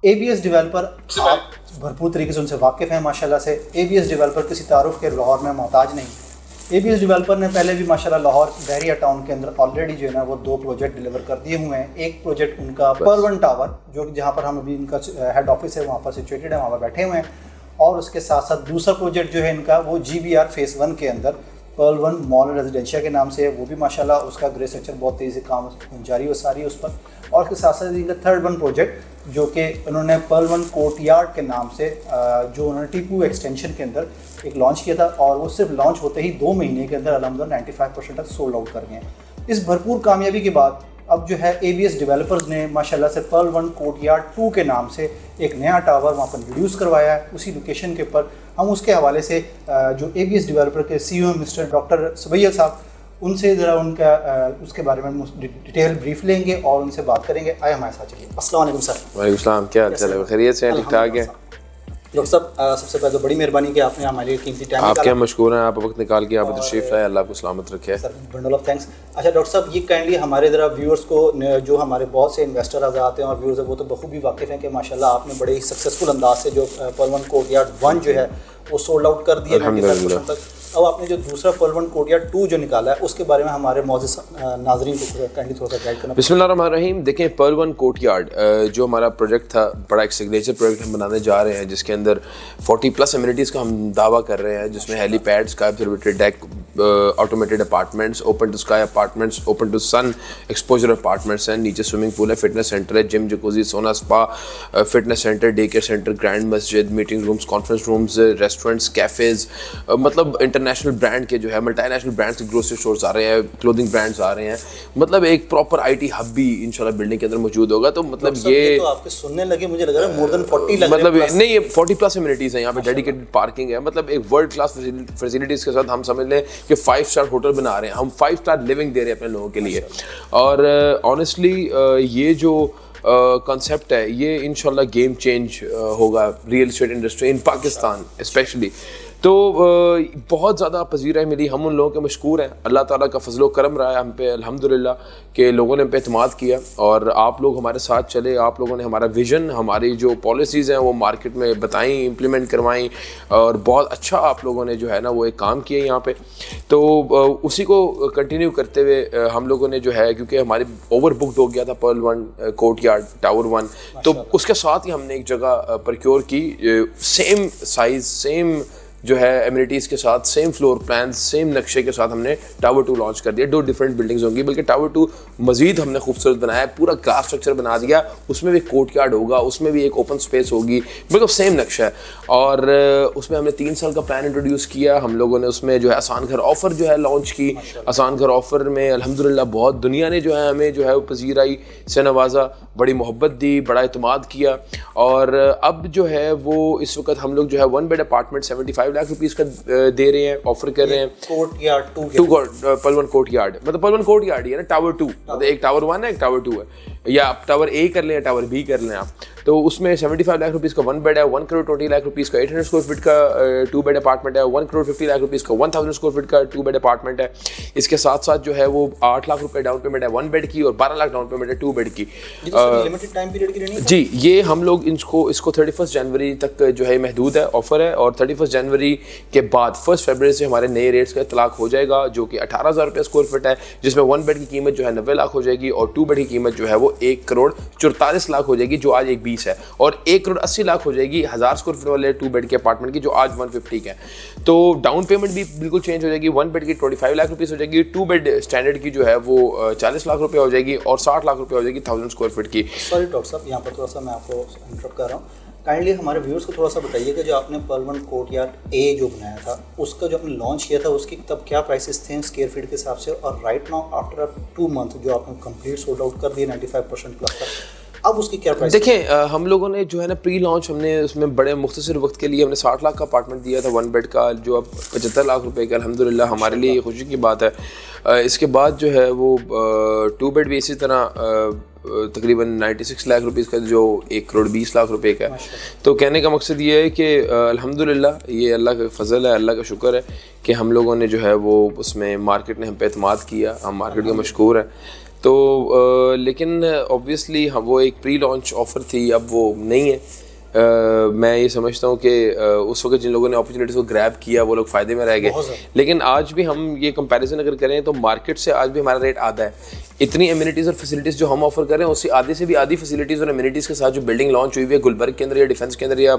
ABS developer आप भरपूर तरीके से उनसे वाकिफ़ हैं माशाल्लाह से। ABS डेवलपर किसी तारुफ के लाहौर में मोहताज नहीं। ABS डेवलपर ने पहले भी माशाल्लाह लाहौर बहरिया टाउन के अंदर ऑलरेडी जो है ना वो 2 प्रोजेक्ट डिलीवर कर दिए हुए हैं। एक प्रोजेक्ट उनका पर्ल वन टावर, जो जहाँ पर हम अभी इनका हेड ऑफिस है वहाँ पर सिचुएटेड है, वहाँ पर बैठे हुए हैं। और उसके साथ साथ दूसरा प्रोजेक्ट जो है इनका वो GBR फेज़ 1 के अंदर पर्ल वन मॉल रेजिडेंशिया के नाम से है। वो भी माशाल्लाह उसका ग्रे स्ट्रक्चर बहुत तेज़ी से काम जारी हो सारी है उस पर। और उसके साथ साथ इनका थर्ड वन प्रोजेक्ट जो कि उन्होंने पर्ल वन कोर्टयार्ड के नाम से जो उन्होंने टीपू एक्सटेंशन के अंदर एक लॉन्च किया था, और वो सिर्फ लॉन्च होते ही 2 महीने के अंदर अल्हम्दुलिल्लाह 95% तक सोल्ड आउट कर गए हैं। इस भरपूर कामयाबी के बाद अब जो है ABS डेवलपर्स ने माशाल्लाह से पर्ल वन कोर्टयार्ड 2 के नाम से एक नया टावर वहाँ पर इंट्रोड्यूस करवाया है उसी लोकेशन के ऊपर। हम उसके हवाले से जो ABS डेवलपर के CEO मिस्टर डॉक्टर सुबैयत साहब, उनसे ज़रा उनका उसके बारे में डिटेल ब्रीफ लेंगे और उनसे बात करेंगे। आए हमारे साथ चलिए। अस्सलाम वालेकुम सर। वालेकुम सलाम, क्या हाल चाल है? खैरियत से हैं? ठीक ठाक है डॉक्टर साहब। सबसे पहले तो बड़ी मेहरबानी कि आपने हमारे लिए कीमती टाइम आप क्या मशकूर हैं, आप वक्त निकाल के आप तशरीफ़ लाए, अल्लाह को सलामत रखे। Sir bundle of thanks. अच्छा डॉक्टर साहब, ये काइंडली हमारे ज़रा व्यूअर्स को, जो हमारे बहुत से इन्वेस्टर आते हैं और व्यूअर्स हैं, वो तो बखूबी वाकिफ़ हैं कि माशाल्लाह आपने बड़े ही सक्सेसफुल अंदाज से जो पर्ल वन कोर्टयार्ड 1 जो है वो सोल्ड आउट कर दिया 95% तक। अब आपने जो दूसरा पर्ल वन कोर्टयार्ड 2 जो निकाला है उसके बारे में हमारे मौजूद नाज़रीन को काइंडली थोड़ा सा गाइड करना। बिस्मिल्लाहिर्रहमानिर्रहीम। देखें, पर्ल वन कोर्टयार्ड जो हमारा प्रोजेक्ट था, बड़ा एक सिग्नेचर प्रोजेक्ट हम बनाने जा रहे हैं, जिसके अंदर 40+ एमिनिटीज़ का हम दावा कर रहे हैं, जिसमें helipad, sky observatory deck, automated apartments, open to sky apartments, open to sun exposure apartments हैं, नीचे स्विमिंग पूल है, फिटनेस सेंटर है, gym, jacuzzi, sauna, spa, fitness centre, day care centre, grand मस्जिद, meeting rooms, conference rooms, restaurants, cafes, मतलब international brand के जो है multinational brands के ग्रोसरी स्टोर्स आ रहे हैं, क्लोथिंग ब्रांड्स आ रहे हैं, मतलब एक प्रॉपर IT हब भी इंशाल्लाह बिल्डिंग के अंदर मौजूद होगा। तो मतलब ये तो आपके सुनने लगे, मुझे लग रहा है मोर देन 40 लग मतलब नहीं, ये 40+ एमिनिटीज़ हैं यहाँ पे, डेडिकेटेड पार्किंग है, मतलब एक वर्ल्ड क्लास फैसिलिटीज़ के साथ हम समझ लें कि 5 स्टार होटल बना रहे हैं, हम 5 स्टार लिविंग दे रहे हैं अपने लोगों के लिए। और ऑनेस्टली ये जो कॉन्सेप्ट है ये इंशाल्लाह गेम चेंज होगा real estate industry in Pakistan specially. तो बहुत ज़्यादा पजीराई मिली, हम उन लोगों के मशकूर हैं। अल्लाह ताला का फजलो करम रहा है हम पे अल्हम्दुलिल्लाह कि लोगों ने हम पे एतमाद किया और आप लोग हमारे साथ चले, आप लोगों ने हमारा विज़न, हमारी जो पॉलिसीज़ हैं वो मार्केट में बताई, इम्प्लीमेंट करवाई, और बहुत अच्छा आप लोगों ने जो है ना वो एक काम किया यहाँ पे। तो उसी को कंटिन्यू करते हुए हम लोगों ने जो है, क्योंकि हमारे ओवर बुकड हो गया था पर्ल वन कोर्टयार्ड टावर 1, तो उसके साथ ही हमने एक जगह प्रक्योर की, सेम साइज़, सेम जो है एमिनिटीज़ के साथ, सेम फ्लोर प्लान, सेम नक्शे के साथ हमने टावर 2 लॉन्च कर दिया। 2 डिफरेंट बिल्डिंग्स होंगी, बल्कि टावर 2 मज़ीद हमने खूबसूरत बनाया, पूरा ग्लास स्ट्रक्चर बना दिया, उसमें भी कोर्टयार्ड होगा, उसमें भी एक ओपन स्पेस होगी, बिल्कुल सेम नक्शा है। और उसमें हमने 3 साल का प्लान इंट्रोड्यूस किया। हम लोगों ने उसमें जो है आसान घर ऑफ़र जो है लॉन्च की। आसान घर ऑफ़र में अल्हम्दुलिल्लाह बहुत दुनिया ने जो है हमें जो है वो पजीराई से नवाजा, बड़ी मोहब्बत दी, बड़ा एतमाद किया। और अब जो है वो इस वक्त हम लोग जो है 1 बेड अपार्टमेंट 75 लाख रुपीस का दे रहे हैं, ऑफर कर रहे हैं। कोर्टयार्ड 2 पर्ल वन कोर्टयार्ड, मतलब पर्ल वन कोर्टयार्ड ही है ना, टावर 2, मतलब एक टावर 1 है, एक टावर 2 है, या आप टावर A कर लें या टावर B कर लें आप। तो उसमें 75 लाख रुपीस का 1 बेड है, 1 करोड़ 20 लाख रुपीस का 800 स्क्वायर फीट का 2 बेड अपार्टमेंट है, 1 करोड़ 50 लाख रुपीस का 1000 स्क्वायर फीट का 2 बेड अपार्टमेंट है। इसके साथ साथ जो है वो 8 लाख रुपए डाउन पेमेंट है 1 बेड की, और 12 लाख डाउन पेमेंट है 2 बेड की। लिमिटेड टाइम पीरियड की नहीं जी, ये हम लोग इसको 31 जनवरी तक जो है महदूद है, ऑफर है, और 31 जनवरी के बाद 1 फरवरी से हमारे नए रेट्स का इतलाक हो जाएगा, जो कि 18,000 रुपये स्क्वायर फीट है, जिसमें 1 बेड की कीमत जो है 90 लाख हो जाएगी, और 2 बेड की कीमत जो है वो 1 करोड़ 44 लाख हो जाएगी, जो आज 120 है, और 1 करोड़ 80 लाख हो जाएगी 1000 स्क्वायर फीट वाले 2 बेड के अपार्टमेंट की, जो आज 150 के हैं। तो डाउन पेमेंट भी बिल्कुल चेंज हो जाएगी, 1 बेड की 25 लाख रुपीस हो जाएगी, 2 बेड स्टैंडर्ड की जो है वो 40 लाख रुपये हो जाएगी, और 60 लाख रुपये हो जाएगी 1000 स्क्वायर फीट की। सॉरी डॉक्टर साहब, यहाँ पर थोड़ा सा मैं आपको इंटरप्ट कर रहा हूँ। काइंडली हमारे व्यूअर्स को थोड़ा सा बताइए कि जो आपने पर्ल वन कोर्टयार्ड A जो बनाया था, उसका जो आपने लॉन्च किया था, उसकी तब क्या प्राइसेस थे स्क्वायर फीट के हिसाब से, और राइट नाउ आफ्टर 2 मंथ जो आपने कंप्लीट सोल्ड आउट कर दिया 95% प्लस का, अब उसकी क्या प्राइस? देखें, हम लोगों ने जो है ना प्री लॉन्च हमने उसमें बड़े मुख्तसर वक्त के लिए हमने 60 लाख का अपार्टमेंट दिया था 1 बेड का, जो अब 75 लाख रुपए का अल्हम्दुलिल्लाह हमारे लिए ये खुशी की बात है। इसके बाद जो है वो 2 बेड भी इसी तरह तकरीबन 96 लाख रुपीस का, जो 1 करोड़ 20 लाख रुपए का है। तो कहने का मकसद ये है कि अल्हम्दुलिल्लाह ये अल्लाह का फजल है, अल्लाह का शुक्र है कि हम लोगों ने जो है वो उसमें मार्केट ने हम पे एतमाद किया, हम मार्केट के मशकूर हैं। तो लेकिन ऑब्वियसली हम वो एक प्री लॉन्च ऑफ़र थी, अब वो नहीं है। मैं ये समझता हूँ कि उस वक्त जिन लोगों ने अपॉर्चुनिटीज़ को ग्रैब किया वो लोग फ़ायदे में रह गए, लेकिन आज भी हम ये कंपैरिजन अगर करें तो मार्केट से आज भी हमारा रेट आधा है। इतनी एमिनिटीज़ और फैसिलिटीज़ जो हम ऑफर कर रहे हैं उससे आधे से भी आधी फैसिलिटीज़ और एमिनिटीज़ के साथ जो बिल्डिंग लॉन्च हुई है गुलबर्ग के अंदर या डिफेंस के अंदर या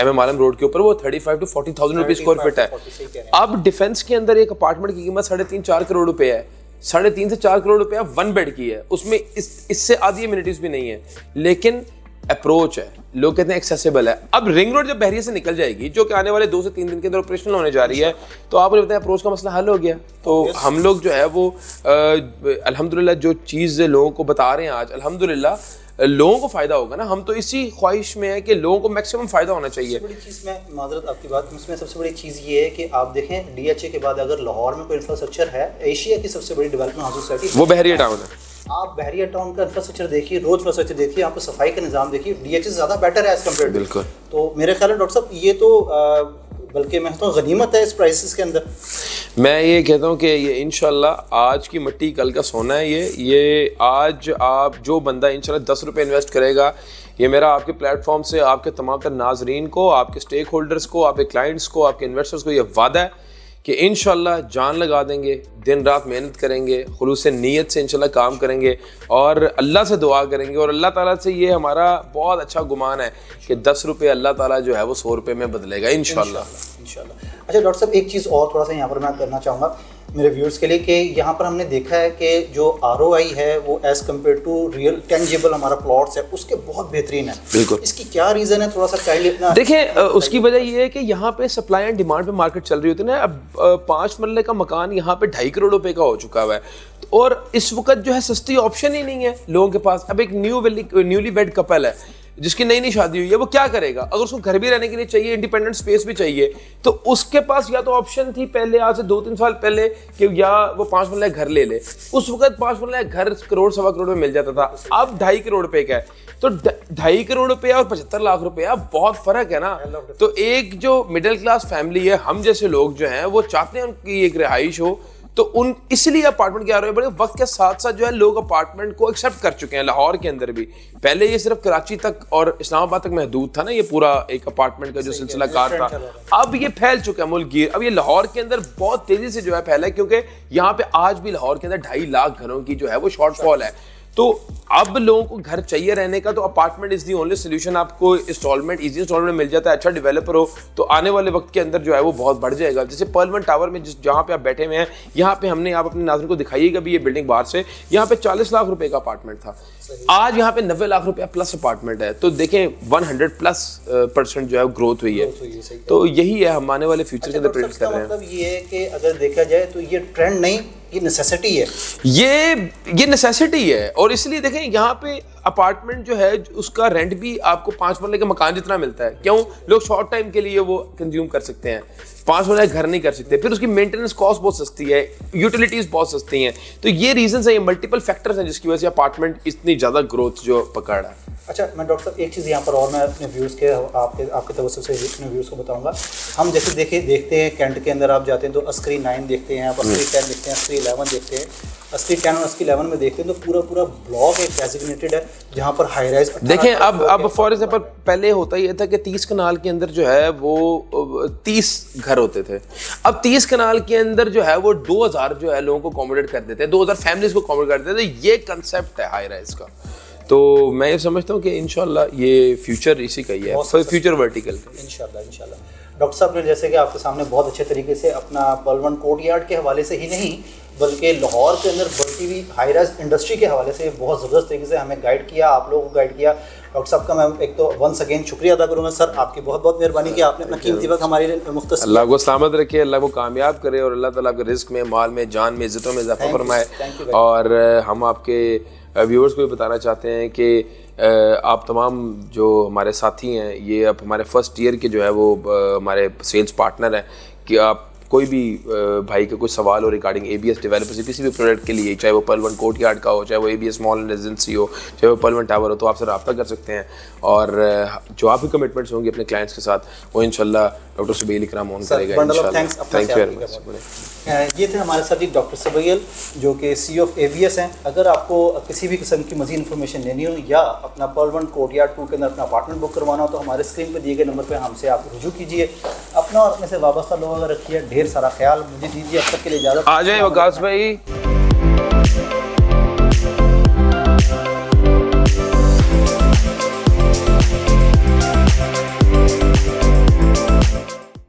MM आलम रोड के ऊपर, वो 35 to 40,000 रुपये स्क्वायर फीट है। अब डिफेंस के अंदर एक अपार्टमेंट की कीमत 3.5-4 करोड़ रुपये है, 3.5 से 4 करोड़ रुपया 1 बेड की है, उसमें इससे आधी एमिनिटीज़ भी नहीं है, लेकिन अप्रोच है, लोग कहते हैं एक्सेसिबल है। अब रिंग रोड जब बहरिया से निकल जाएगी, जो कि आने वाले 2 से 3 दिन के अंदर ऑपरेशनल होने जा रही है, तो आप मुझे बताएं अप्रोच का मसला हल हो गया। तो हम लोग जो है वो अल्हम्दुलिल्लाह जो चीज़ लोगों को बता रहे हैं आज, अल्हम्दुलिल्लाह लोगों को फ़ायदा होगा ना। हम तो इसी ख्वाहिश में है कि लोगों को मैक्सिमम फ़ायदा होना चाहिए। सबसे बड़ी चीज़, मैं माजरत आपकी बात, उसमें सबसे बड़ी चीज़ ये है कि आप देखें DHA के बाद अगर लाहौर में कोई इंफ्रास्ट्रक्चर है, एशिया की सबसे बड़ी डेवलपमेंट हाउसिंग सोसाइटी वो बहरिया टाउन है। आप बहरिया टाउन का इंफ्रास्ट्रक्चर देखिए, रोड इंफ्रास्ट्रक्चर देखिए, यहाँ पर सफाई का निज़ाम देखिए, DHA से ज़्यादा बेटर है एज कम्पेयर। बिल्कुल। तो मेरे ख्याल है डॉक्टर साहब ये तो बल्कि मैं तो गनीमत है इस प्राइसेस के अंदर। मैं ये कहता हूँ कि ये इंशाल्लाह आज की मिट्टी कल का सोना है। ये आज आप जो बंदा इंशाल्लाह 10 रुपये इन्वेस्ट करेगा, ये मेरा आपके प्लेटफॉर्म से आपके तमाम तर नाजरीन को, आपके स्टेक होल्डर्स को, आपके क्लाइंट्स को, आपके इन्वेस्टर्स को ये वादा है कि इंशाल्लाह जान लगा देंगे, दिन रात मेहनत करेंगे, खुलूस नीयत से इंशाल्लाह काम करेंगे और अल्लाह से दुआ करेंगे। और अल्लाह ताला से ये हमारा बहुत अच्छा गुमान है कि 10 रुपये अल्लाह ताला जो है वो 100 रुपये में बदलेगा इंशाल्लाह। अच्छा डॉक्टर साहब, एक चीज़ और थोड़ा सा यहाँ पर मैं करना चाहूँगा मेरे व्यूअर्स के लिए कि यहाँ पर हमने देखा है कि जो ROI है वो as compared to real tangible हमारा प्लॉट्स है उसके बहुत बेहतरीन है। बिल्कुल। इसकी क्या रीज़न है, थोड़ा सा काइंडली अपना देखें। उसकी वजह ये है कि यहाँ पे सप्लाई एंड डिमांड पे मार्केट चल रही होती है ना। अब 5 मरले का मकान यहाँ पे 2.5 करोड़ रुपए का हो चुका हुआ है, और इस वक्त जो है सस्ती ऑप्शन ही नहीं है लोगों के पास। अब एक न्यूली वेड कपल है जिसकी नई शादी हुई है, वो क्या करेगा? अगर उसको घर भी रहने के लिए चाहिए, इंडिपेंडेंट स्पेस भी चाहिए, तो उसके पास या तो ऑप्शन थी पहले, आज से 2-3 साल पहले, कि या वो 5 मरला घर ले ले। उस वक्त 5 मरला घर करोड़ सवा करोड़ में मिल जाता था, अब 2.5 करोड़ रुपए का है। तो 2.5 करोड़ रुपया और 75 लाख रुपया बहुत फर्क है ना। तो एक जो मिडिल क्लास फैमिली है, हम जैसे लोग जो हैं वो चाहते हैं उनकी एक रिहाइश हो, तो उन इसलिए अपार्टमेंट के आ रहे हैं। बड़े वक्त के साथ साथ जो है लोग अपार्टमेंट को एक्सेप्ट कर चुके हैं। लाहौर के अंदर भी पहले ये सिर्फ कराची तक और इस्लामाबाद तक महदूद था ना, ये पूरा एक अपार्टमेंट का जो सिलसिला कार था, अब ये फैल चुका है मुल्क गिर। अब ये लाहौर के अंदर बहुत तेजी से जो है फैला है, क्योंकि यहाँ पे आज भी लाहौर के अंदर 2.5 लाख घरों की जो है वो शॉर्टफॉल है। तो अब लोगों को घर चाहिए रहने का, तो apartment is the only solution. आपको इंस्टॉलमेंट इजी इंस्टॉलमेंट मिल जाता है, अच्छा डेवलपर हो तो आने वाले वक्त के अंदर जो है वो बहुत बढ़ जाएगा। जैसे पर्ल 1 टावर में जहाँ पे आप बैठे हुए हैं, यहाँ पे हमने, आप अपने नाज़रीन को दिखाइएगा भी ये बिल्डिंग बाहर से, यहाँ पे 40 लाख रुपए का अपार्टमेंट था, आज यहाँ पे 90 लाख रुपया प्लस अपार्टमेंट है। तो देखें 100+% जो है ग्रोथ हुई है। तो यही है हम आने वाले फ्यूचर के अंदर प्रेडिक्ट कर रहे हैं। मतलब ये है कि अगर देखा जाए तो ये ट्रेंड नहीं, ये नेसेसिटी है। ये नेसेसिटी है, और इसलिए देखें यहाँ पे अपार्टमेंट जो है उसका रेंट भी आपको 5 मरले के मकान जितना मिलता है। क्यों? लोग शॉर्ट टाइम के लिए वो कंज्यूम कर सकते हैं, 5 मरले घर नहीं कर सकते। फिर उसकी मेंटेनेंस कॉस्ट बहुत सस्ती है, यूटिलिटीज बहुत सस्ती हैं। तो ये रीजंस है, ये मल्टीपल फैक्टर्स हैं जिसकी वजह से अपार्टमेंट इतनी ज़्यादा ग्रोथ जो पकड़ है। अच्छा, मैं डॉक्टर साहब एक चीज़ यहाँ पर और मैं अपने व्यूज़ के आपके तवज्जो से अपने व्यूज़ को बताऊंगा। हम जैसे देखते हैं कैंट के अंदर आप जाते हैं तो अस्करी 9 देखते हैं, आप अस्करी 10 देखते हैं, अस्करी 11 देखते हैं। अस्करी 10 और अस्करी 11 में देखते हैं तो पूरा ब्लॉक एक डेजिग्नेटेड है जहाँ पर हाई राइज। देखें अब फॉर एग्जाम्पल पहले होता ये था कि 30 कनाल के अंदर जो है वो 30 घर होते थे। अब 30 कनाल के अंदर जो है वो 2000 जो है लोगों को अकोमोडेट कर देते हैं, 2000 फैमिलीज को अकोमोडेट कर देते हैं। ये कंसेप्ट है हाई राइज का। तो मैं ये समझता हूँ कि इंशाल्लाह ये फ्यूचर इसी का ही है, फ्यूचर वर्टिकल का। इंशाल्लाह। डॉक्टर साहब ने जैसे कि आपके सामने बहुत अच्छे तरीके से अपना पर्ल 1 कोर्टयार्ड के हवाले से ही नहीं बल्कि लाहौर के अंदर बढ़ती हुई हाई राइज इंडस्ट्री के हवाले से बहुत ज़बरदस्त तरीके से हमें गाइड किया, आप लोगों को गाइड किया। डॉक्टर साहब का मैं एक तो वंस अगेन शुक्रिया अदा करूँगा। सर आपकी बहुत बहुत मेहरबानी कि आपने अपना कीमती वक्त हमारे लिए मुख्तसर। अल्लाह को सलामत रखे, अल्लाह को कामयाब करे, और अल्लाह ताला आपके रिस्क में, माल में, जान में, इज़्ज़तों में इजाफा फरमाए। और हम आपके व्यूअर्स को भी बताना चाहते हैं कि आप तमाम जो हमारे साथी हैं, ये अब हमारे फर्स्ट ईयर के जो है वो हमारे सेल्स पार्टनर हैं, कि आप कोई भी भाई का कोई सवाल हो रिगार्डिंग ABS डेवलपर से किसी भी प्रोडक्ट के लिए, चाहे वो पर्ल 1 कोर्टयार्ड का हो, चाहे वो ABS मॉल एंड रेजिडेंसी हो, चाहे वो पर्ल 1 टावर हो, तो आपसे रब्ता कर सकते हैं। और जो आपकी कमिटमेंट्स होंगी अपने क्लाइंट्स के साथ वो इंशाल्लाह डॉक्टर सुबैल इकराम ऑन करेगा इंशाल्लाह। Thank you very much. ये थे हमारे साथ डॉक्टर सुबैल जो कि CEO ऑफ ABS हैं। अगर आपको किसी भी किस्म की मज़ीद इन्फॉर्मेशन लेनी हो या अपना पर्ल 1 कोर्टयार्ड 2 के अंदर अपना अपार्टमेंट बुक करवाना हो तो हमारे स्क्रीन पर दिए गए नंबर पर हमसे आप रुजू कीजिए। अपना और अपने से वाबस्ता लोग अगर रखिए, ढेर सारा ख्याल। मुझे दीजिए अब तक के लिए इजाज़त। आ जाए वकास भाई।